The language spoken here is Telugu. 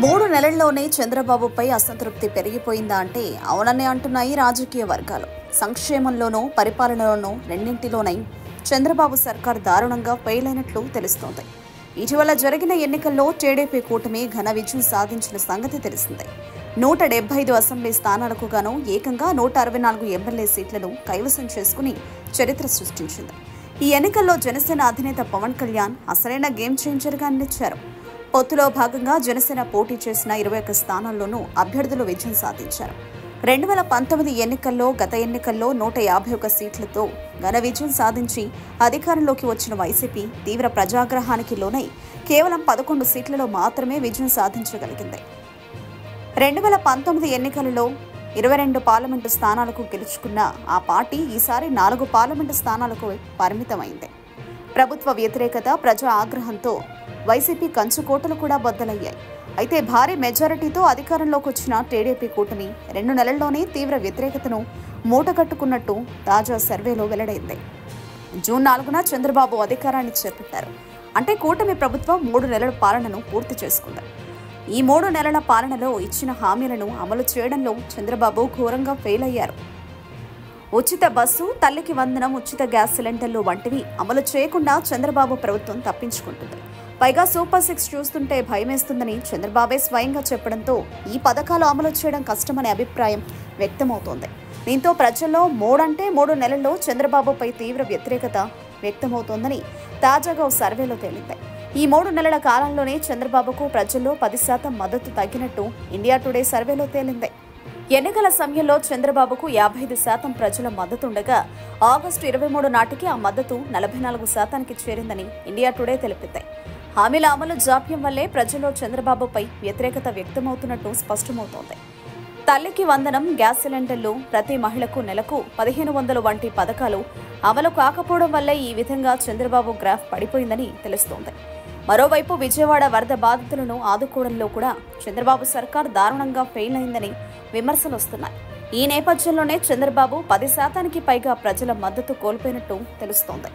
మూడు నెలల్లోనే చంద్రబాబుపై అసంతృప్తి పెరిగిపోయిందా అంటే అవుననే అంటున్నాయి రాజకీయ వర్గాలు. సంక్షేమంలోనూ పరిపాలనలోనూ రెండింటిలోనై చంద్రబాబు సర్కార్ దారుణంగా ఫెయిల్ అయినట్లు తెలుస్తోంది. ఇటీవల జరిగిన ఎన్నికల్లో టీడీపీ కూటమి ఘన విజయం సాధించిన సంగతి తెలిసిందే. 175 అసెంబ్లీ స్థానాలకు గాను ఏకంగా 164 ఎమ్మెల్యే సీట్లను కైవసం చేసుకుని చరిత్ర సృష్టించింది. ఈ ఎన్నికల్లో జనసేన అధినేత పవన్ కళ్యాణ్ అసలైన గేమ్ చేంజర్గా నిలిచారు. పొత్తులో భాగంగా జనసేన పోటీ చేసిన 21 స్థానాల్లోనూ అభ్యర్థులు విజయం సాధించారు. 2019 ఎన్నికల్లో గత ఎన్నికల్లో 151 సీట్లతో ఘన విజయం సాధించి అధికారంలోకి వచ్చిన వైసీపీ తీవ్ర ప్రజాగ్రహానికి లోనై కేవలం 11 సీట్లలో మాత్రమే విజయం సాధించగలిగింది. 2019 ఎన్నికలలో 22 పార్లమెంటు స్థానాలకు గెలుచుకున్న ఆ పార్టీ ఈసారి 4 పార్లమెంటు స్థానాలకు పరిమితమైంది. ప్రభుత్వ వ్యతిరేకత, ప్రజా ఆగ్రహంతో వైసీపీ కంచుకోటలు కూడా బద్దలయ్యాయి. అయితే భారీ మెజారిటీతో అధికారంలోకి వచ్చిన టీడీపీ కూటమి 2 నెలల్లోనే తీవ్ర వ్యతిరేకతను మూటగట్టుకున్నట్టు తాజా సర్వేలో వెల్లడైంది. జూన్ 4న చంద్రబాబు అధికారాన్ని చేపట్టారు. అంటే కూటమి ప్రభుత్వం 3 నెలల పాలనను పూర్తి చేసుకుంది. ఈ 3 నెలల పాలనలో ఇచ్చిన హామీలను అమలు చేయడంలో చంద్రబాబు ఘోరంగా ఫెయిల్ అయ్యారు. ఉచిత బస్సు, తల్లికి వందనం, ఉచిత గ్యాస్ సిలిండర్లు వంటివి అమలు చేయకుండా చంద్రబాబు ప్రభుత్వం తప్పించుకుంటుంది. పైగా సూపర్ 6 చూస్తుంటే భయమేస్తుందని చంద్రబాబే స్వయంగా చెప్పడంతో ఈ పథకాలు అమలు చేయడం కష్టమనే అభిప్రాయం వ్యక్తమవుతోంది. దీంతో ప్రజల్లో 3 నెలల్లో చంద్రబాబుపై తీవ్ర వ్యతిరేకత వ్యక్తమవుతోందని తాజాగా ఓ సర్వేలో తేలింది. ఈ 3 నెలల కాలంలోనే చంద్రబాబుకు ప్రజల్లో 10% మద్దతు తగ్గినట్టు ఇండియా టుడే సర్వేలో తేలింది. ఎన్నికల సమయంలో చంద్రబాబుకు 55% ప్రజల మద్దతుండగా ఆగస్టు 23 నాటికి ఆ మద్దతు 44%కి చేరిందని ఇండియా టుడే తెలిపింది. హామీల అమలు జాప్యం వల్లే ప్రజల్లో చంద్రబాబుపై వ్యతిరేకత వ్యక్తమవుతున్నట్టు స్పష్టమవుతోంది. తల్లికి వందనం, గ్యాస్ సిలిండర్లు, ప్రతి మహిళకు నెలకు 1500 వంటి పథకాలు అమలు కాకపోవడం వల్లే ఈ విధంగా చంద్రబాబు గ్రాఫ్ పడిపోయిందని తెలుస్తోంది. మరోవైపు విజయవాడ వరద బాధితులను ఆదుకోవడంలో కూడా చంద్రబాబు సర్కార్ దారుణంగా ఫెయిల్ అయిందని విమర్శలు వస్తున్నాయి. ఈ నేపథ్యంలోనే చంద్రబాబు 10%కి పైగా ప్రజల మద్దతు కోల్పోయినట్టు తెలుస్తోంది.